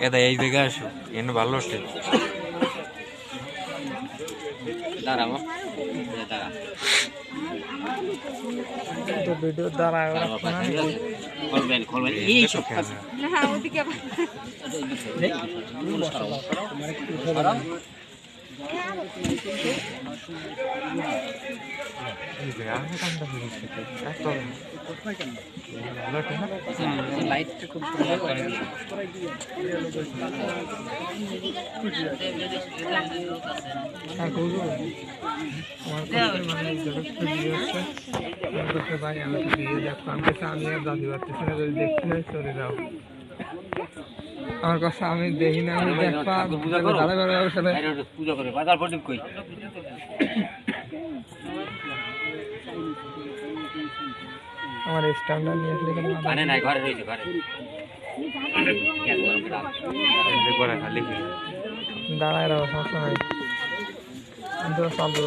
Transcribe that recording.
এটা এই জায়গায় আসো এনে ভালো আসছে দাঁড়াবো দাঁড়া তো ভিডিও দ্বারা খোলবেন এই সব না ওদিকে লাইটটা খুব সুন্দর করে দিয়ে ভাই আমি দিয়ে দেখো আমি আর দাদি পারতেছি না যদি দেখছি না চলে যাও আমার কাছে আমি দেখি না আমি দেখবা পূজা করে বাজার প্রদীপ কই আমার স্ট্যান্ডার নিয়ে আসলে মানে নাই ঘরে রয়েছে ঘরে দাঁড়ায় রাখো সমস্যা নাই আমি তো চালু